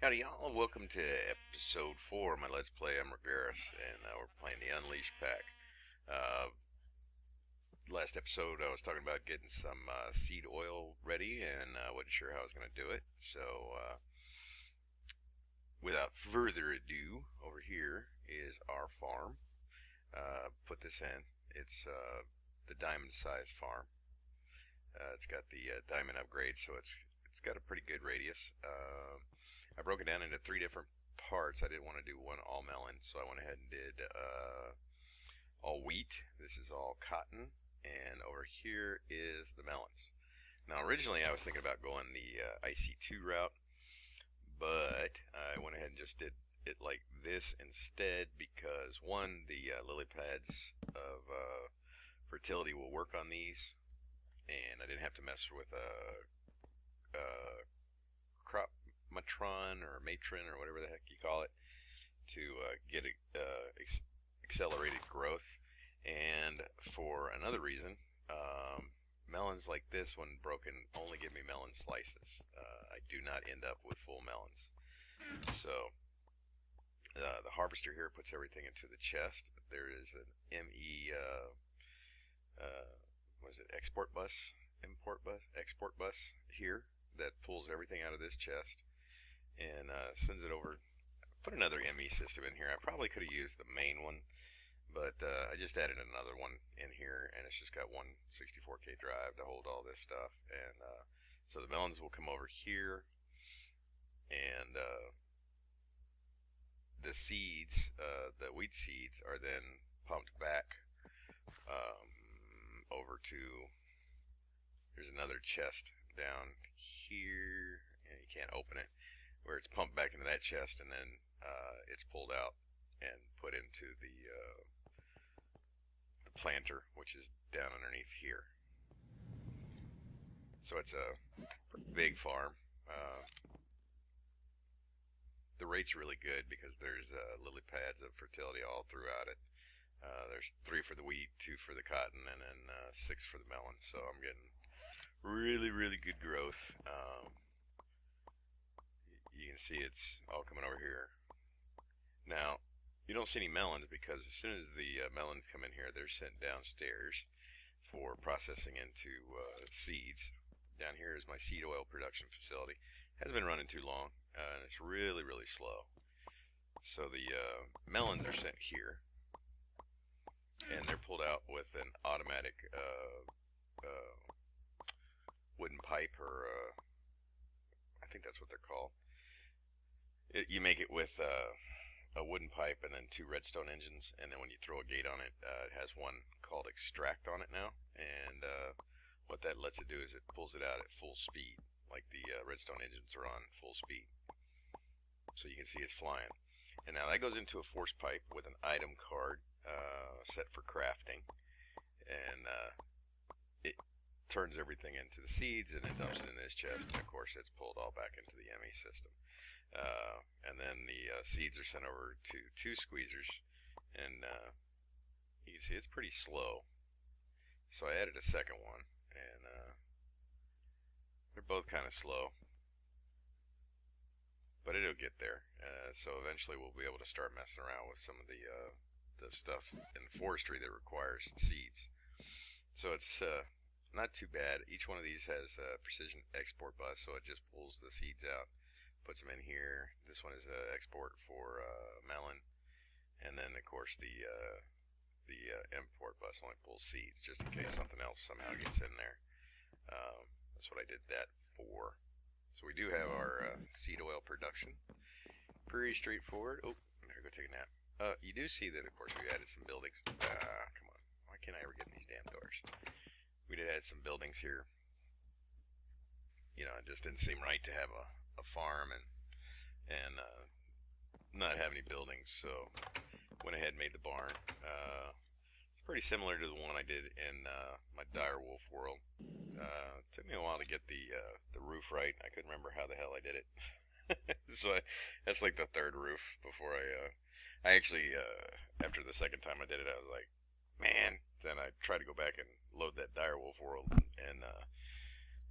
Howdy y'all, welcome to episode 4 of my Let's Play. I'm Ragaras, and we're playing the Unleashed pack. Last episode I was talking about getting some seed oil ready, and I wasn't sure how I was going to do it. So, without further ado, over here is our farm. Put this in. It's the diamond size farm. It's got the diamond upgrade, so it's got a pretty good radius. I broke it down into 3 different parts. I didn't want to do one all melon, so I went ahead and did all wheat. This is all cotton, and over here is the melons. Now, originally I was thinking about going the IC2 route, but I went ahead and just did it like this instead because, one, the lily pads of fertility will work on these, and I didn't have to mess with a crop matron or matron or whatever the heck you call it to get accelerated growth. And for another reason, melons like this, when broken, only give me melon slices. I do not end up with full melons. So the harvester here puts everything into the chest. There is an ME what is it, export bus, export bus here that pulls everything out of this chest and sends it over. Put another ME system in here. I probably could have used the main one, but I just added another one in here, and it's just got one 64K drive to hold all this stuff. And so the melons will come over here, and the seeds, the wheat seeds, are then pumped back over to, there's another chest down here, and you can't open it, where it's pumped back into that chest, and then it's pulled out and put into the planter, which is down underneath here. So it's a big farm. The rate's really good because there's lily pads of fertility all throughout it. There's 3 for the wheat, 2 for the cotton, and then 6 for the melon. So I'm getting really good growth. You can see it's all coming over here. Now, you don't see any melons because as soon as the melons come in here, they're sent downstairs for processing into seeds. Down here is my seed oil production facility. Hasn't been running too long, and it's really slow. So the melons are sent here, and they're pulled out with an automatic wooden pipe, or I think that's what they're called. You make it with a wooden pipe and then 2 redstone engines, and then when you throw a gate on it, it has one called extract on it now, and what that lets it do is it pulls it out at full speed, like the redstone engines are on full speed. So you can see it's flying. And now that goes into a force pipe with an item card set for crafting, and it turns everything into the seeds, and it dumps it in this chest, and of course it's pulled all back into the ME system. And then the seeds are sent over to 2 squeezers, and you can see it's pretty slow. So I added a second one, and they're both kind of slow, but it'll get there. So eventually we'll be able to start messing around with some of the stuff in forestry that requires seeds. So it's not too bad. Each one of these has a precision export bus, so it just pulls the seeds out, puts them in here. This one is export for melon, and then of course the import bus only pulls seeds, just in case something else somehow gets in there. That's what I did that for. So we do have our seed oil production. Pretty straightforward. Oh, I'm gonna go take a nap. You do see that, of course, we added some buildings. Come on, why can't I ever get in these damn doors? We did add some buildings here. You know, it just didn't seem right to have a farm and not have any buildings, so went ahead and made the barn. It's pretty similar to the one I did in my dire wolf world. It took me a while to get the roof right. I couldn't remember how the hell I did it. So that's like the 3rd roof before I actually, after the 2nd time I did it, I was like, man. Then I tried to go back and load that dire wolf world, and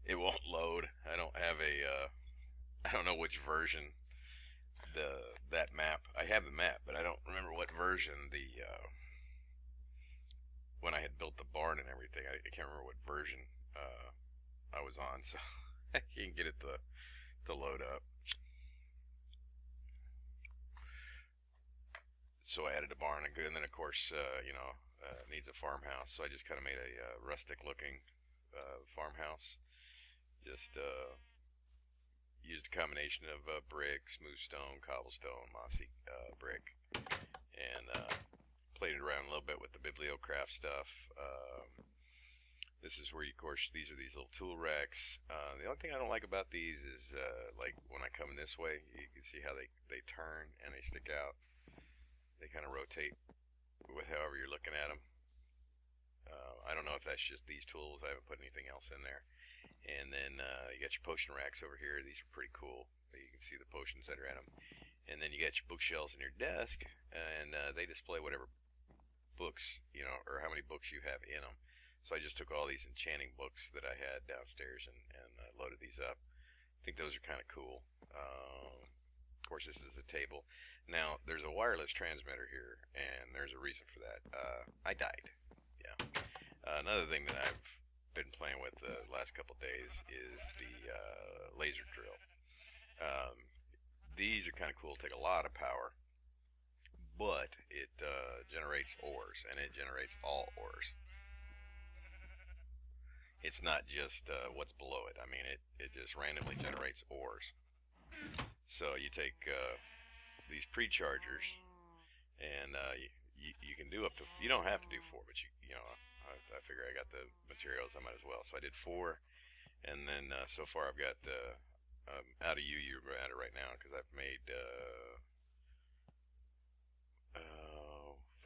it won't load. I don't have a I don't know which version that map. I have the map, but I don't remember what version when I had built the barn and everything. I can't remember what version I was on, so I can't get it to load up. So I added a barn, and then of course, needs a farmhouse. So I just kind of made a rustic-looking farmhouse. Just used a combination of brick, smooth stone, cobblestone, mossy brick, and played around a little bit with the bibliocraft stuff. This is where, of course, these are these little tool racks. The only thing I don't like about these is, like, when I come this way, you can see how they turn and they stick out. They kind of rotate with however you're looking at them. I don't know if that's just these tools. I haven't put anything else in there. And then you got your potion racks over here. These are pretty cool. You can see the potions that are in them. And then you got your bookshelves in your desk, and they display whatever books, or how many books you have in them. So I just took all these enchanting books that I had downstairs and loaded these up. I think those are kind of cool. Of course, this is a table. Now, there's a wireless transmitter here, and there's a reason for that. I died. Yeah. Another thing that I've been playing with the last couple days is the laser drill. These are kind of cool. Take a lot of power, but it generates ores, and it generates all ores. It's not just what's below it. I mean, it just randomly generates ores. So you take these pre-chargers, and you can do up to, you don't have to do 4, but I figure I got the materials, I might as well. So I did 4, and then so far I've got out of you're at it right now, because I've made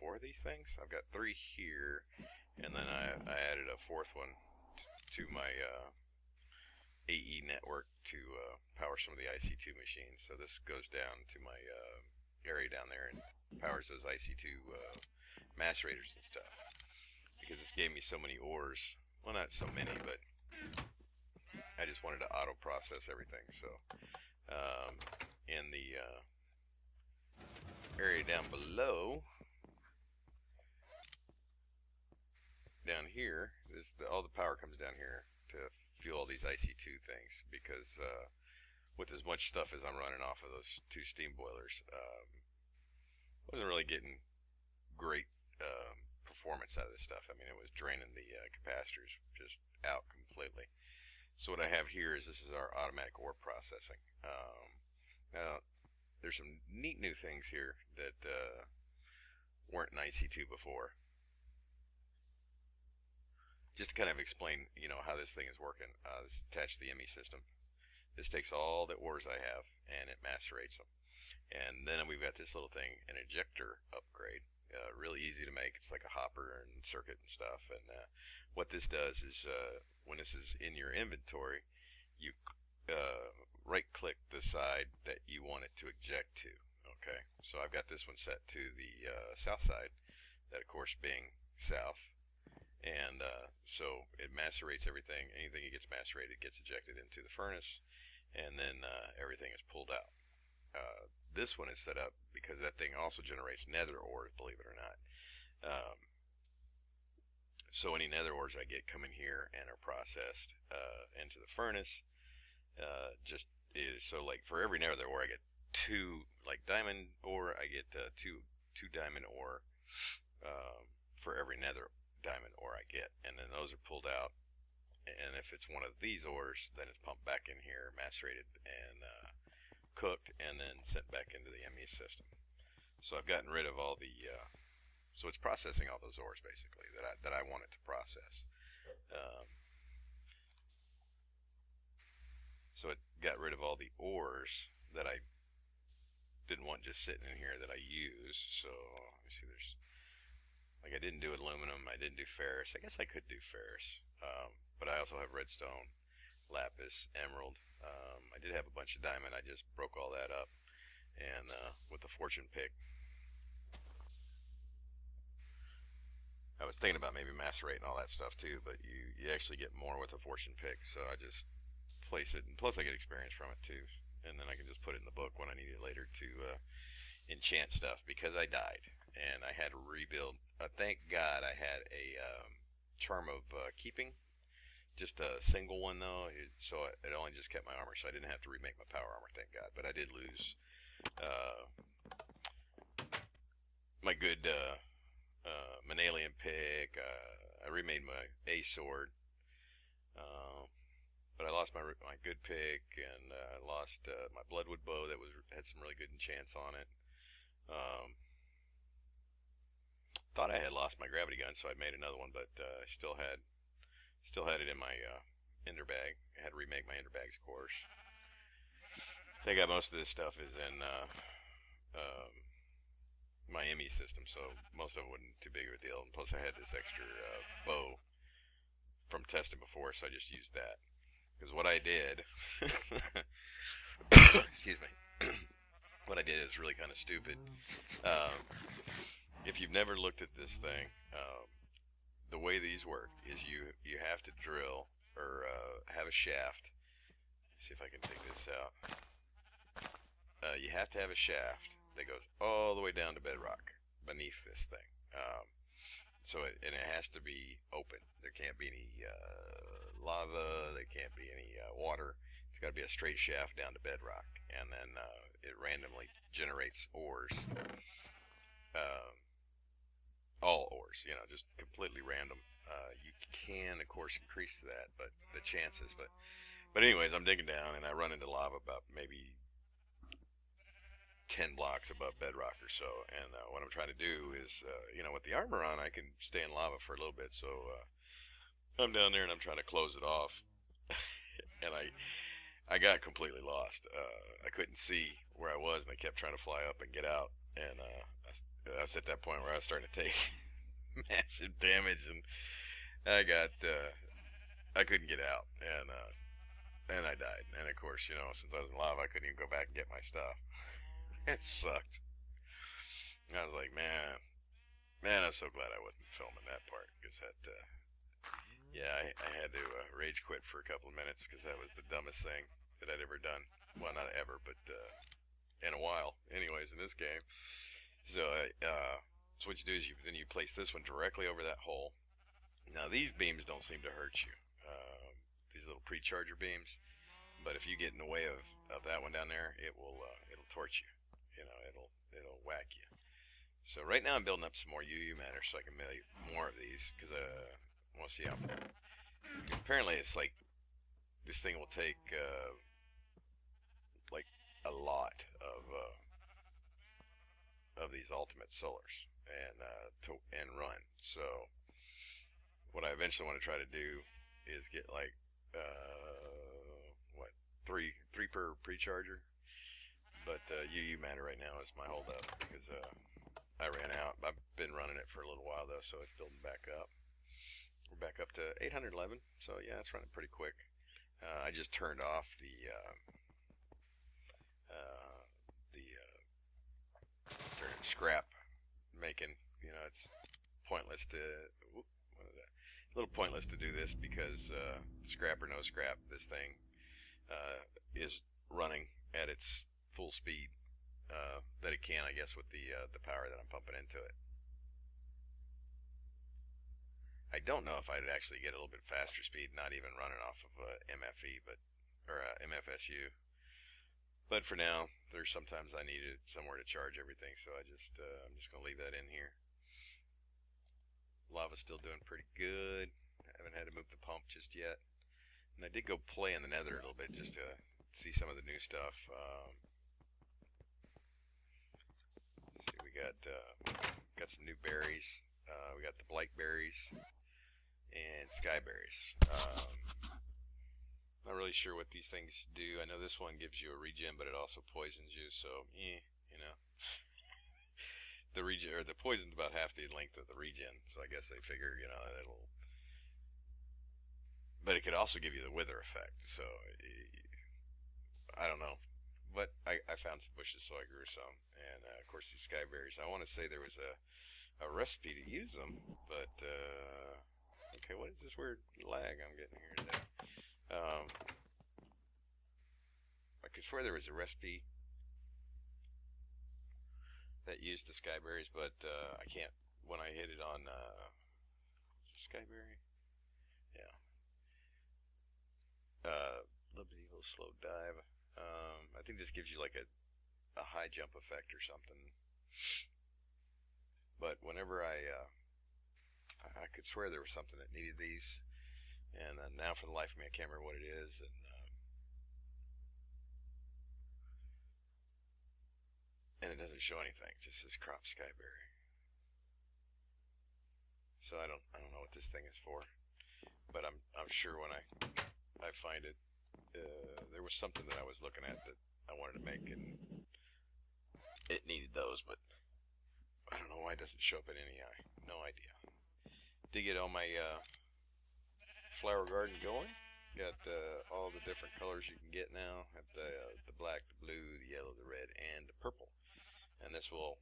4 of these things. I've got 3 here, and then I added a 4th one to my AE network to power some of the IC2 machines. So this goes down to my area down there and powers those IC2 macerators and stuff. Because this gave me so many ores. Well, not so many, but I just wanted to auto process everything. So in the area down below, down here, all the power comes down here to fuel all these IC2 things, because with as much stuff as I'm running off of those 2 steam boilers, wasn't really getting great performance out of this stuff. I mean, it was draining the capacitors just out completely. So what I have here is, this is our automatic ore processing. Now, there's some neat new things here that weren't in IC2 before. Just to kind of explain, how this thing is working. This is attached to the ME system. This takes all the ores I have, and it macerates them. And then we've got this little thing, an ejector upgrade. Really easy to make. It's like a hopper and circuit and stuff. And what this does is, when this is in your inventory, you right-click the side that you want it to eject to. Okay, so I've got this one set to the south side, that of course being south. And so it macerates everything. Anything that gets macerated gets ejected into the furnace, and then everything is pulled out. This one is set up because that thing also generates nether ores, believe it or not. So any nether ores I get come in here and are processed into the furnace. So like for every nether ore I get 2, like diamond ore, I get two diamond ore for every nether diamond ore I get, and then those are pulled out, and if it's one of these ores, then it's pumped back in here, macerated and cooked, and then sent back into the ME system. So I've gotten rid of all the so it's processing all those ores basically that I want it to process. So it got rid of all the ores that I didn't want just sitting in here that I use. So let me see, there's, like, I didn't do aluminum, I didn't do ferrous. I guess I could do ferrous, but I also have redstone, lapis, emerald. I did have a bunch of diamond. I just broke all that up, and with the fortune pick, I was thinking about maybe macerating all that stuff too, but you actually get more with a fortune pick, so I just place it, and plus I get experience from it too, and then I can just put it in the book when I need it later to enchant stuff because I died and I had to rebuild. Thank God I had a charm of keeping, just a single one though, so it only just kept my armor, so I didn't have to remake my power armor, thank God. But I did lose my good Manalian pick. I remade my A sword, but I lost my good pick, and I lost my Bloodwood bow that had some really good enchants on it. Thought I had lost my gravity gun, so I made another one, but I still had it in my ender bag. I had to remake my ender bags, of course. I got most of this stuff is in my ME system, so most of it wasn't too big of a deal. And plus, I had this extra bow from testing before, so I just used that. Because what I did, excuse me, what I did is really kind of stupid. If you've never looked at this thing, the way these work is you have to drill or have a shaft. Let's see if I can take this out. You have to have a shaft that goes all the way down to bedrock beneath this thing. And it has to be open. There can't be any lava. There can't be any water. It's got to be a straight shaft down to bedrock, and then it randomly generates ores. All ores, just completely random. You can, of course, increase that, but the chances. But anyways, I'm digging down and I run into lava about maybe 10 blocks above bedrock or so. And what I'm trying to do is, with the armor on, I can stay in lava for a little bit. So I'm down there and I'm trying to close it off, and I got completely lost. I couldn't see where I was, and I kept trying to fly up and get out. And I was at that point where I was starting to take massive damage, and I couldn't get out, and I died. And of course, since I was in lava, I couldn't even go back and get my stuff. It sucked. I was like, man, I'm so glad I wasn't filming that part, because I had to rage quit for a couple of minutes, because that was the dumbest thing that I'd ever done. Well, not ever, but in a while. Anyways, in this game. So what you do is you place this one directly over that hole. Now these beams don't seem to hurt you, these little pre-charger beams. But if you get in the way of that one down there, it'll torch you. It'll whack you. So right now I'm building up some more UU matter so I can make more of these, because I want to see how. Because apparently it's like this thing will take like a lot of these ultimate solars and run. So what I eventually want to try to do is get like three per pre-charger. But UU matter right now is my holdup, because I ran out. I've been running it for a little while though, so it's building back up. We're back up to 811, so yeah, it's running pretty quick. I just turned off the scrap making. It's pointless to a little pointless to do this, because scrap or no scrap, this thing is running at its full speed that it can, I guess, with the power that I'm pumping into it. I don't know if I'd actually get a little bit faster speed, not even running off of MFE, or MFSU. But for now, there's sometimes I need somewhere to charge everything, so I'm just gonna leave that in here. Lava's still doing pretty good. I haven't had to move the pump just yet, and I did go play in the Nether a little bit just to see some of the new stuff. Let's see, we got some new berries. We got the blackberries and skyberries. Not really sure what these things do. I know this one gives you a regen, but it also poisons you. So, the poison's about half the length of the regen. So I guess they figure, it'll. But it could also give you the wither effect. So I don't know. But I found some bushes, so I grew some. And of course these skyberries. I want to say there was a recipe to use them, but okay, what is this weird lag I'm getting here today? I could swear there was a recipe that used the skyberries, but I can't. When I hit it on skyberry, yeah, Liberty Evil slow dive. I think this gives you like a high jump effect or something. But whenever I could swear there was something that needed these, and now for the life of me I can't remember what it is, and it doesn't show anything. It just says crop skyberry. So I don't know what this thing is for, but I'm sure when I find it, there was something that I was looking at that I wanted to make, and it needed those, but I don't know why it doesn't show up in NEI. No idea. Did get all my flower garden going. Got all the different colors you can get now. Have the black, the blue, the yellow, the red, and the purple. And this will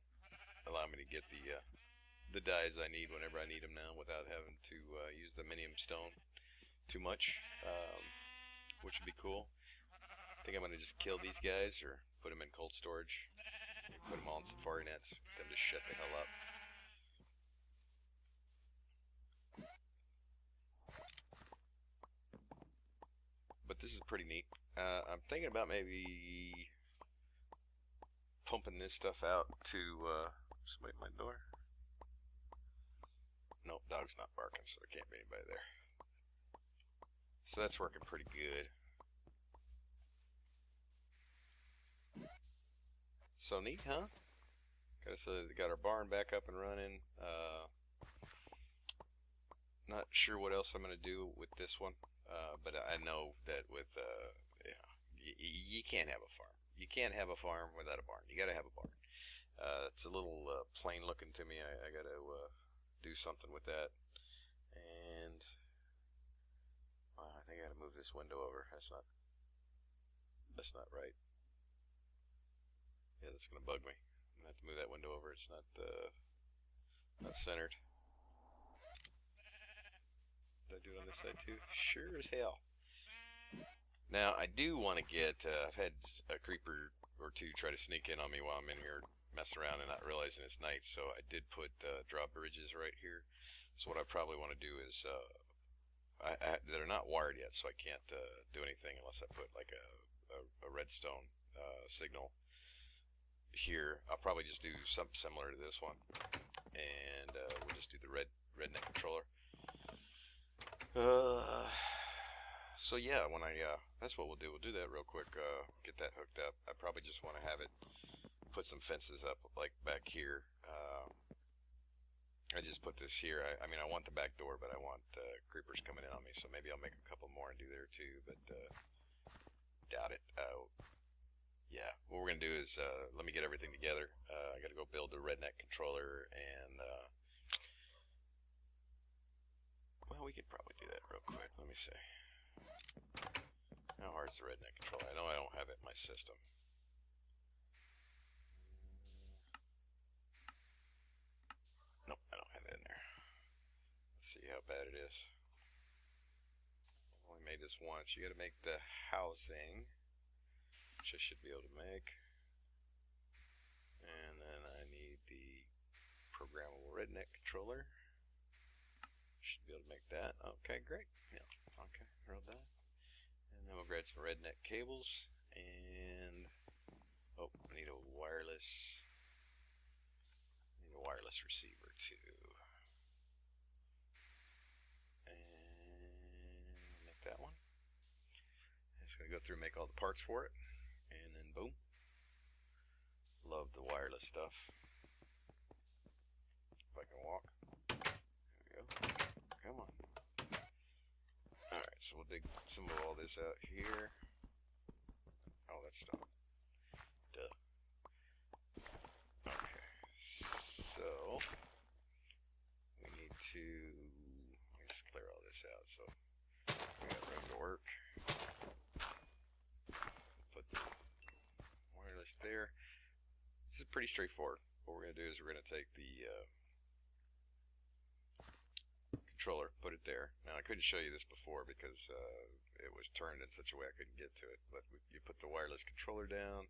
allow me to get the dyes I need whenever I need them now, without having to use the minium stone too much, which would be cool. I think I'm going to just kill these guys or put them in cold storage. Put them all in safari nets. Get them to shut the hell up. But this is pretty neat. I'm thinking about maybe pumping this stuff out to somebody at my door. Nope, dog's not barking, so there can't be anybody there. So that's working pretty good. So neat, huh? Got our barn back up and running. Not sure what else I'm going to do with this one, but I know that with you can't have a farm. You can't have a farm without a barn. You got to have a barn. It's a little plain looking to me. I got to do something with that, and I think I got to move this window over. That's not right. Yeah, that's gonna bug me. I'm gonna have to move that window over. It's not centered. Did I do it on this side too? Sure as hell. Now I do want to get. I've had a creeper or two try to sneak in on me while I'm in here messing around and not realizing it's night. So I did put drawbridges right here. So what I probably want to do is they're not wired yet, so I can't do anything unless I put like a redstone signal here. I'll probably just do something similar to this one, and we'll just do the redneck controller. So yeah, when that's what we'll do. We'll do that real quick. Get that hooked up. I probably just want to have it put some fences up like back here. I just put this here. I mean, I want the back door, but I want creepers coming in on me, so maybe I'll make a couple more and do there too, but doubt it. Yeah, what we're going to do is let me get everything together. I got to go build a redneck controller, and well, we could probably do that real quick. Let me see. How hard is the redneck controller? I know I don't have it in my system. Nope, I don't have it in there. Let's see how bad it is. I only made this once. You got to make the housing, which I should be able to make. And then I need the programmable redneck controller. Should be able to make that. Okay, great. Yeah. Okay, real done. And then we'll grab some redneck cables, and oh, I need a wireless receiver too. And make that one. It's gonna go through and make all the parts for it, and then boom. Love the wireless stuff. If I can walk. There we go. Come on. Alright, so we'll dig some of all this out here. Oh, that's done. Duh. Okay. So we need to let me just clear all this out so we got room to work. Put the wireless there. This is pretty straightforward. What we're going to do is we're going to take the controller, put it there. Now I couldn't show you this before because it was turned in such a way I couldn't get to it, but you put the wireless controller down,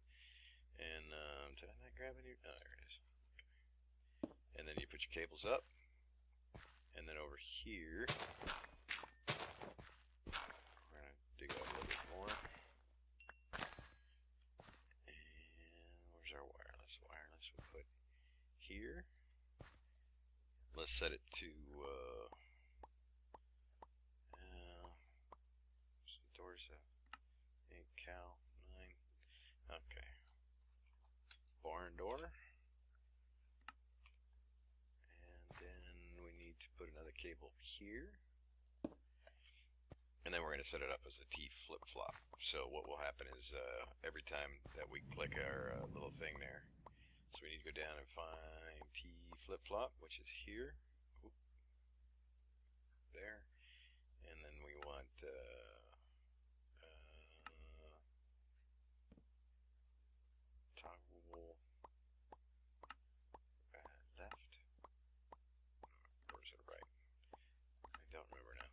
and did I not grab any? Oh, there it is. And then you put your cables up. And then over here, we're going to dig up a little bit more. And where's our wireless? Wireless we'll put here. Let's set it to, what's the doors at? 8 cal, 9. Okay. Barn door. To put another cable here, and then we're going to set it up as a T flip-flop. So what will happen is every time that we click our little thing there, so we need to go down and find T flip-flop, which is here. Oop. There, and then we want toggle left. Or is it right? I don't remember now.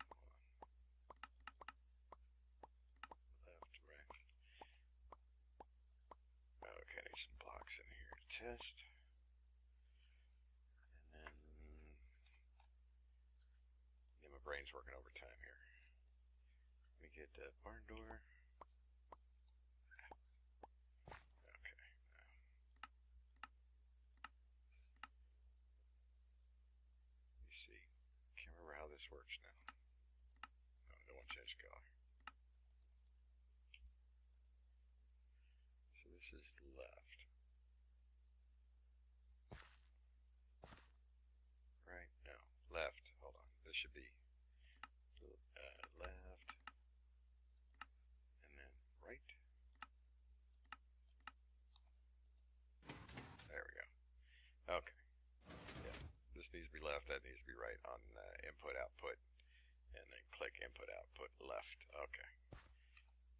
Left, right. Okay, I need some blocks in here to test. And then, yeah, my brain's working overtime here. Let me get the barn door. Okay. You see, can't remember how this works now. No, I don't want to change color. So this is left. Right? No. Left. Hold on. This should be left. And then right. There we go. Okay. Yeah. This needs to be left. That needs to be right on input, output. And then click input, output, left. Okay.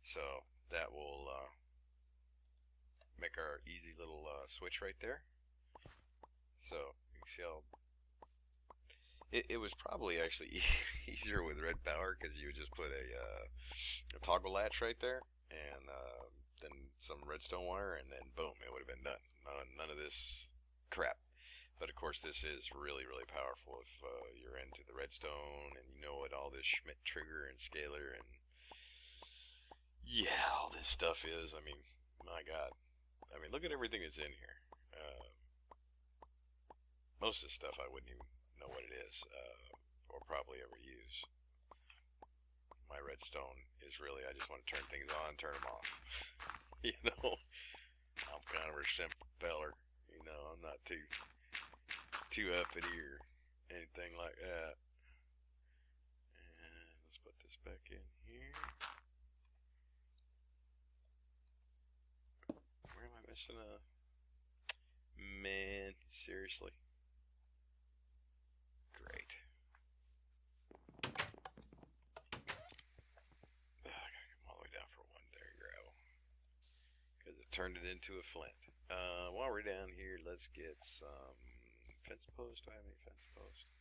So that will make our easy little switch right there. So you can see how it was probably actually easier with red power, because you would just put a toggle latch right there, and then some redstone wire, and then boom, it would have been done. None of this crap. But of course, this is really, really powerful if you're into the redstone and you know what all this Schmidt trigger and scalar and yeah, all this stuff is. I mean, my God. I mean, look at everything that's in here. Most of the stuff I wouldn't even know what it is, or probably ever use. My redstone is really, I just want to turn things on, turn them off. You know, I'm kind of a simple feller. You know, I'm not too uppity or anything like that. And let's put this back in here. Where am I missing a... Man, seriously? Great. I gotta come all the way down for one there, gravel. Because it turned it into a flint. While we're down here, let's get some fence post. Do I have any fence post?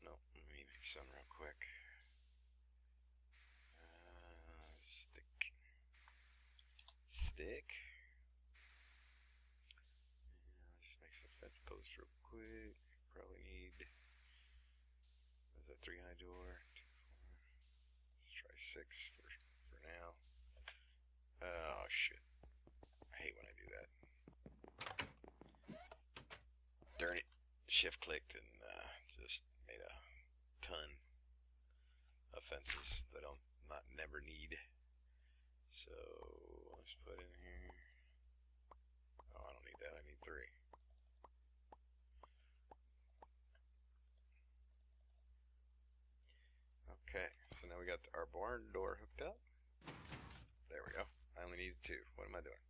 No, let me make some real quick. Stick. Just make some fence posts real quick. Probably need, what is that, 3 high door, 2, 4. Let's try 6 for now. Oh shit. I hate when I do that. Darn it. Shift clicked and just made a ton of fences that I'll never need. So let's put in here. Oh, I don't need that. I need 3. Okay, so now we got our barn door hooked up. There we go. I only need 2. What am I doing?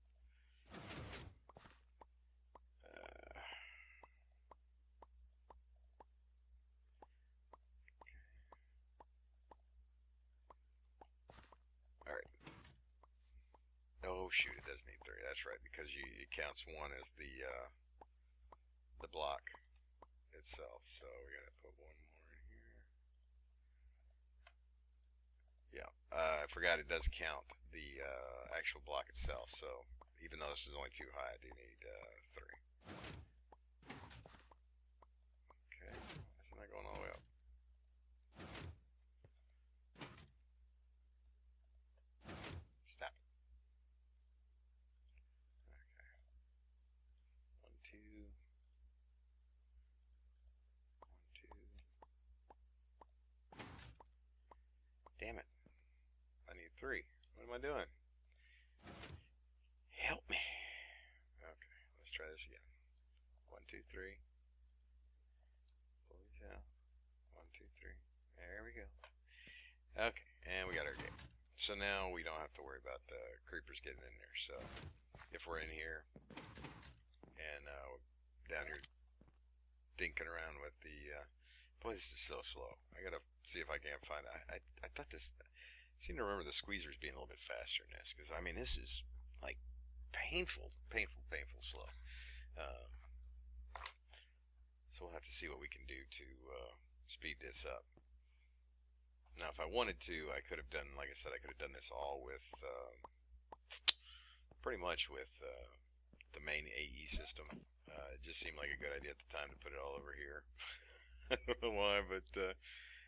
Alright. Oh shoot, it does need 3. That's right, because it counts 1 as the block itself. So we gotta put 1 more in here. Yeah, I forgot it does count the actual block itself. So even though this is only 2 high, I do need 3. am I doing? Help me. Okay, let's try this again. 1, 2, 3. Pull these out. 1, 2, 3. There we go. Okay, and we got our gate. So now we don't have to worry about the creepers getting in there. So if we're in here and down here dinking around with the boy, this is so slow. I gotta see if I can't find it. I thought this. I seem to remember the squeezers being a little bit faster than this, because I mean this is like painful slow. So we'll have to see what we can do to speed this up. Now, if I wanted to, I could have done, like I said, I could have done this all with, pretty much with the main AE system. It just seemed like a good idea at the time to put it all over here. I don't know why, but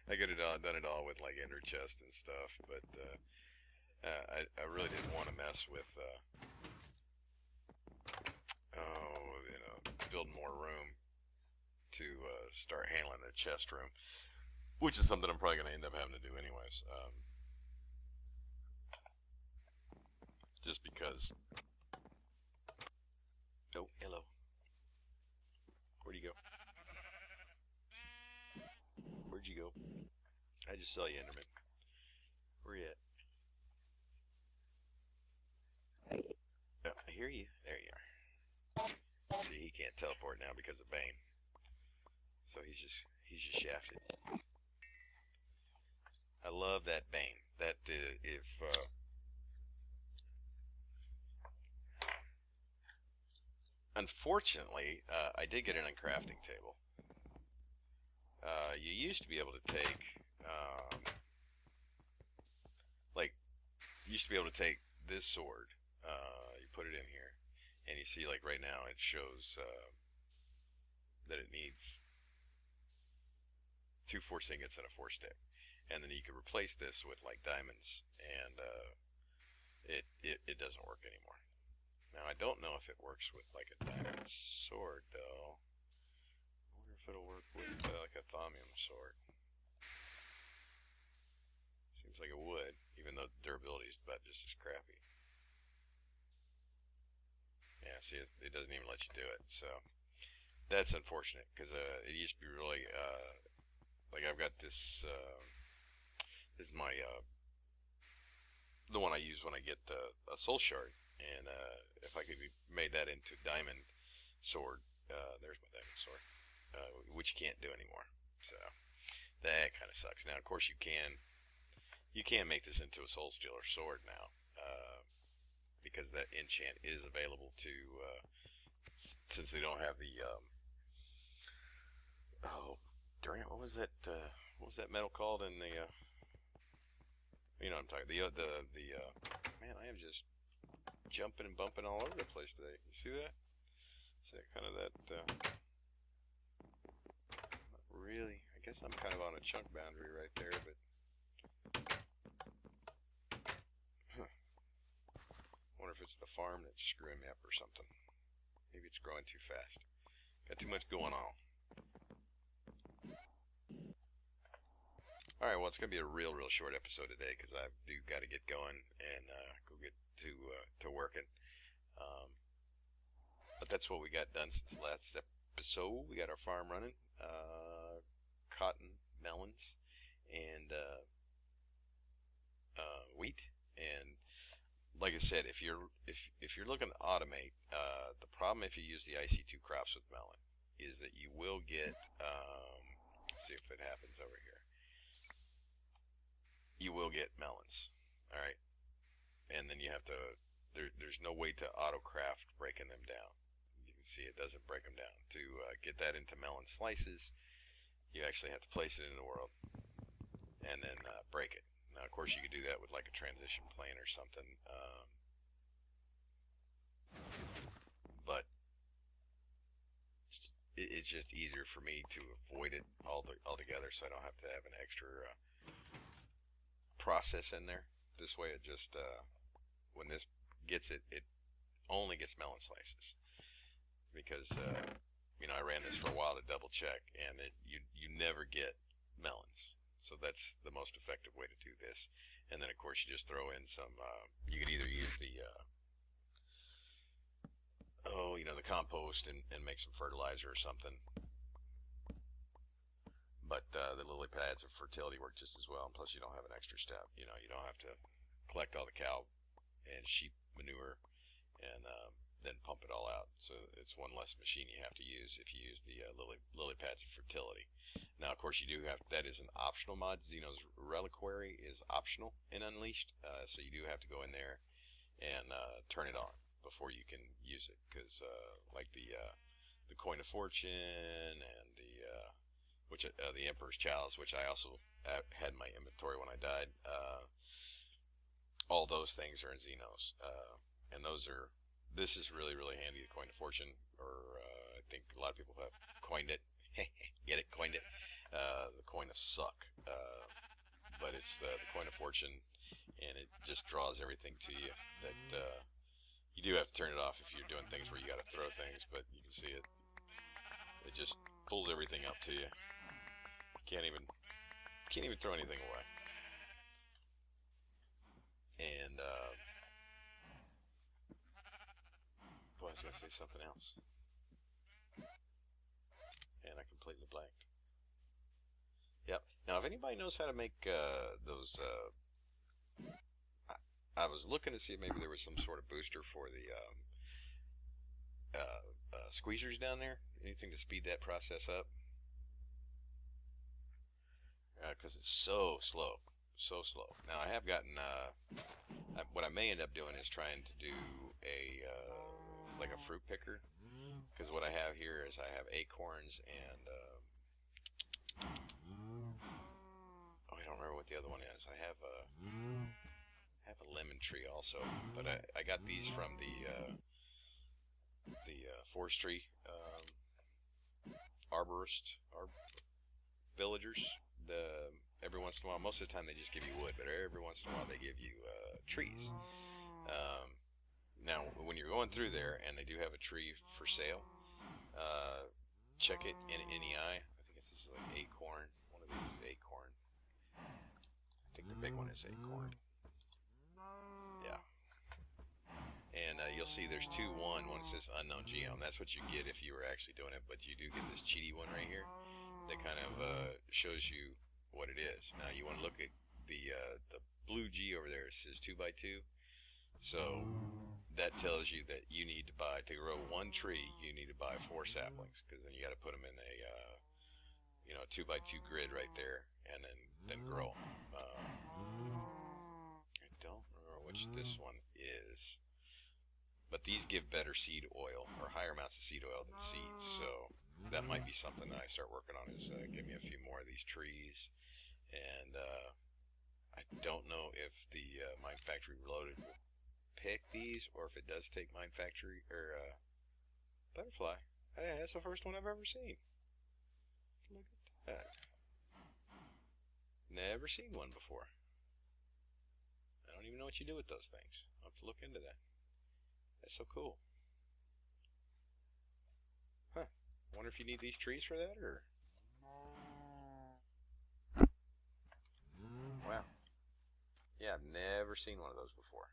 I could have done it all with like ender chest and stuff. But I really didn't want to mess with, building more room to start handling the chest room. Which is something I'm probably going to end up having to do anyways. Just because... Oh, hello. Where'd you go? Where'd you go? I just saw you, Enderman. Where you at? Oh, I hear you. There you are. See, he can't teleport now because of Bane. So he's just shafted. I love that Bane. That if unfortunately, I did get an uncrafting table. You used to be able to take, this sword. You put it in here, and you see, like right now, it shows that it needs 2 force ingots and a force stick. And then you could replace this with like diamonds, and it doesn't work anymore. Now I don't know if it works with like a diamond sword though. I wonder if it'll work with like a thaumium sword. Seems like it would, even though the durability is about just as crappy. Yeah, see, it doesn't even let you do it. So that's unfortunate, because it used to be really like I've got this. This is my the one I use when I get a soul shard, and if I could made that into diamond sword, there's my diamond sword, which you can't do anymore. So that kind of sucks. Now, of course, you can make this into a soul stealer sword now, because that enchant is available to since they don't have the oh darn it, what was that metal called in the you know what I'm talking. Man, I am just jumping and bumping all over the place today. You see that? See that kind of that? Not really. I guess I'm kind of on a chunk boundary right there, but. Huh. Wonder if it's the farm that's screwing me up or something. Maybe it's growing too fast. Got too much going on. Alright, well, it's going to be a real short episode today, because I do got to get going and go get to working. But that's what we got done since the last episode. We got our farm running. Cotton, melons, and wheat. And like I said, if you're looking to automate, the problem if you use the IC2 crops with melon is that you will get, let's see if it happens over here. You will get melons, all right, and then you have to. There's no way to auto craft breaking them down. You can see it doesn't break them down. To get that into melon slices, you actually have to place it in the world and then break it. Now, of course, you could do that with like a transition plane or something, but it's just easier for me to avoid it altogether, so I don't have to have an extra process in there. This way it just when this gets it only gets melon slices, because I ran this for a while to double check, and you never get melons. So that's the most effective way to do this. And then of course you just throw in some, you could either use the, the compost and make some fertilizer or something. But the lily pads of fertility work just as well, and plus you don't have an extra step. You don't have to collect all the cow and sheep manure and then pump it all out. So it's one less machine you have to use if you use the lily pads of fertility. Now, of course, you do have, that is an optional mod. Xeno's Reliquary is optional in Unleashed, so you do have to go in there and turn it on before you can use it, because like the Coin of Fortune and the Emperor's Chalice, which I also had in my inventory when I died. All those things are in Xenos, and this is really, really handy, the Coin of Fortune, or I think a lot of people have coined it. Get it? Coined it. The Coin of Suck. But it's the Coin of Fortune, and it just draws everything to you. That you do have to turn it off if you're doing things where you got to throw things, but you can see it. It just pulls everything up to you. Can't even throw anything away. And boy, I was gonna say something else, and I completely blanked. Yep. Now, if anybody knows how to make those, I was looking to see if maybe there was some sort of booster for the squeezers down there. Anything to speed that process up? Because it's so slow. Now, I have gotten, what I may end up doing is trying to do like a fruit picker. Because what I have here is I have acorns and, I don't remember what the other one is. I have a lemon tree also. But I got these from the forestry villagers. Every once in a while, most of the time they just give you wood, but every once in a while they give you trees. Now, when you're going through there and they do have a tree for sale, check it in NEI. I think this is like acorn. One of these is acorn. I think the big one is acorn. Yeah. And you'll see there's two. One says unknown geome. That's what you get if you were actually doing it, but you do get this cheaty one right here that kind of shows you what it is. Now you want to look at the blue G over there. It says 2x2. So that tells you that you need to buy, to grow one tree, you need to buy 4 saplings, because then you got to put them in a 2x2 grid right there, and then grow them. I don't remember which this one is, but these give better seed oil, or higher amounts of seed oil than seeds. So that might be something that I start working on, is give me a few more of these trees. And I don't know if the Mine Factory Reloaded will pick these, or if it does take Mine Factory or Butterfly. Hey, that's the first one I've ever seen. Look at that. Never seen one before. I don't even know what you do with those things. I'll have to look into that. That's so cool. Huh. Wonder if you need these trees for that, or... Wow. Yeah, I've never seen one of those before.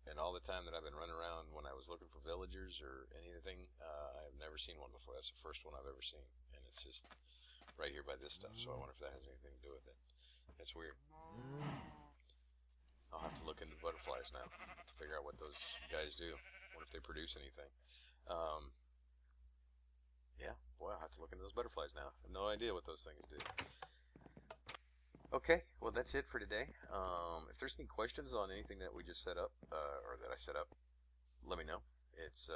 And all the time that I've been running around when I was looking for villagers or anything, I've never seen one before. That's the first one I've ever seen. And it's just right here by this stuff, so I wonder if that has anything to do with it. That's weird. I'll have to look into butterflies now to figure out what those guys do. Wonder if they produce anything. Yeah, boy, I'll have to look into those butterflies now. I have no idea what those things do. Okay, well, that's it for today. If there's any questions on anything that we just set up, or that I set up, let me know. It's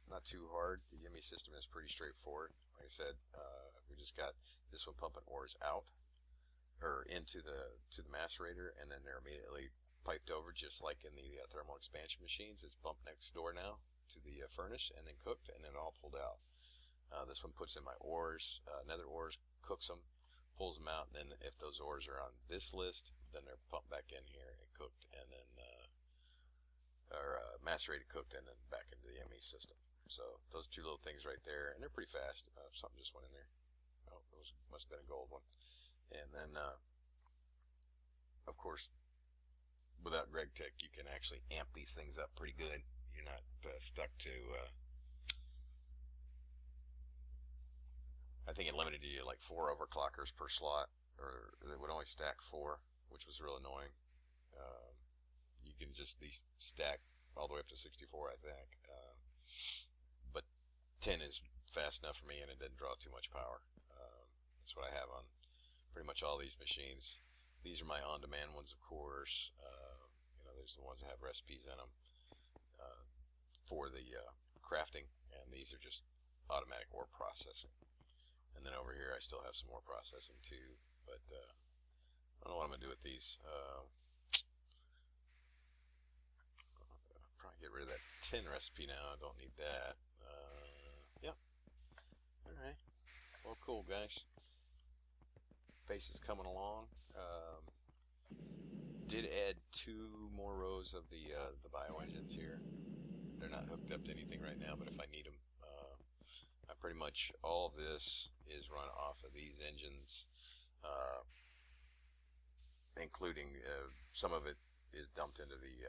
not too hard. The Yummy system is pretty straightforward. Like I said, we just got this one pumping ores out, or into the macerator, and then they're immediately piped over, just like in the thermal expansion machines. It's pumped next door now to the furnace, and then cooked, and then all pulled out. This one puts in my ores, nether ores, cooks them, pulls them out, and then if those ores are on this list, then they're pumped back in here and cooked, and then macerated, cooked, and then back into the ME system. So those two little things right there, and they're pretty fast. Something just went in there. Oh, it must have been a gold one. And then of course, without GregTech, you can actually amp these things up pretty good. You're not stuck to, I think it limited you to like 4 overclockers per slot, or it would only stack 4, which was real annoying. You can just, these stack all the way up to 64, I think. But 10 is fast enough for me, and it doesn't draw too much power. That's what I have on pretty much all these machines. These are my on-demand ones, of course. You know, there's the ones that have recipes in them for the crafting, and these are just automatic ore processing. And then over here I still have some more processing too, but I don't know what I'm going to do with these. Probably get rid of that tin recipe now. I don't need that. Yep. Alright. Well, cool, guys. Base is coming along. Did add 2 more rows of the bioengines here. They're not hooked up to anything right now, but if I need them, I pretty much, all of this is run off of these engines, including some of it is dumped into the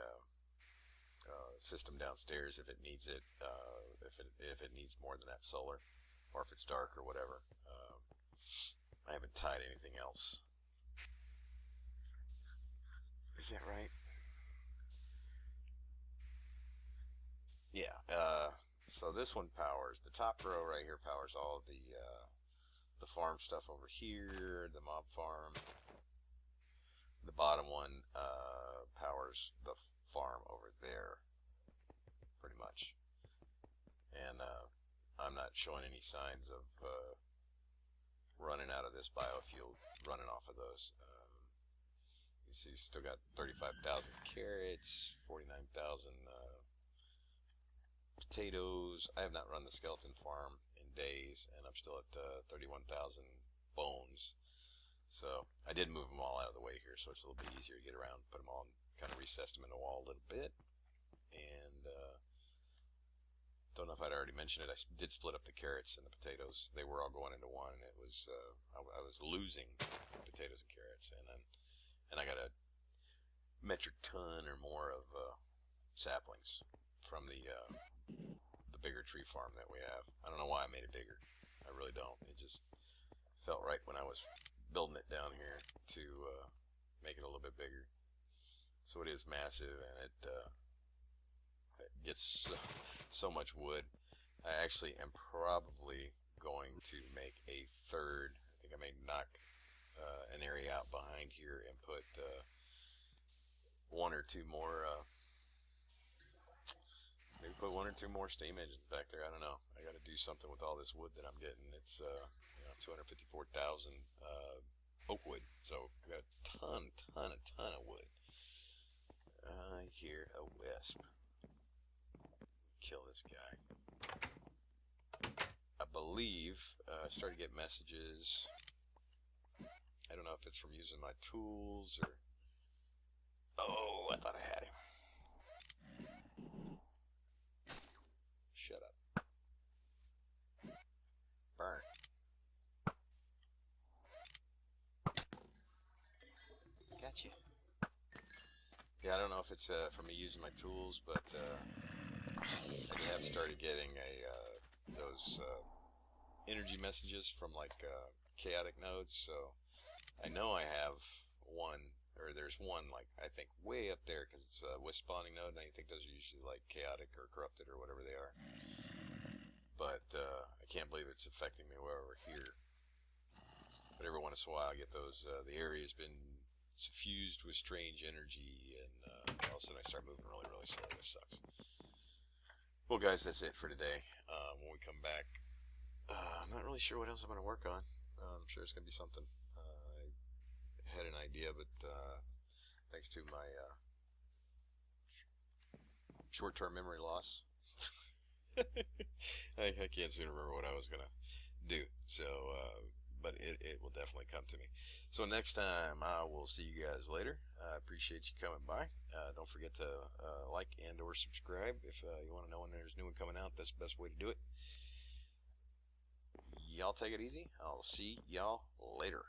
system downstairs if it needs it, if it needs more than that solar, or if it's dark or whatever. I haven't tied anything else. Is that right? Yeah. So this one powers, the top row right here powers all of the farm stuff over here, the mob farm. The bottom one powers the farm over there, pretty much. And I'm not showing any signs of running out of this biofuel, running off of those. You see, still got 35,000 carrots, 49,000 potatoes. I have not run the skeleton farm in days, and I'm still at 31,000 bones. So I did move them all out of the way here, so it's a little bit easier to get around. Put them all, kind of recessed them in the wall a little bit. And don't know if I'd already mentioned it. I did split up the carrots and the potatoes. They were all going into one, and it was I was losing potatoes and carrots, and I got a metric ton or more of saplings from the bigger tree farm that we have. I don't know why I made it bigger. I really don't. It just felt right when I was building it down here to make it a little bit bigger. So it is massive, and it gets so much wood. I actually am probably going to make a third. I think I may knock an area out behind here and put 1 or 2 more. Maybe put 1 or 2 more steam engines back there. I don't know. I got to do something with all this wood that I'm getting. It's 254,000 oak wood, so we got a ton of wood. I hear a wisp. Kill this guy. I believe I started to get messages. I don't know if it's from using my tools or. Oh, I thought I had him. Shut up. Burn. Gotcha. Yeah, I don't know if it's from me using my tools, but I have started getting those energy messages from like chaotic nodes. So I know I have one, or there's one, like I think way up there, because it's a wisp spawning node, and I think those are usually like chaotic or corrupted or whatever they are. But I can't believe it's affecting me way over here. But every once in a while I get those. The area's been suffused with strange energy, and all of a sudden I start moving really, really slow. This sucks. Well, guys, that's it for today. When we come back, I'm not really sure what else I'm going to work on. I'm sure it's going to be something. I had an idea, but thanks to my short-term memory loss, I can't seem to remember what I was going to do. So, but it will definitely come to me. So next time, I will see you guys later. I appreciate you coming by. Don't forget to like and or subscribe if you want to know when there's new one coming out. That's the best way to do it. Y'all take it easy. I'll see y'all later.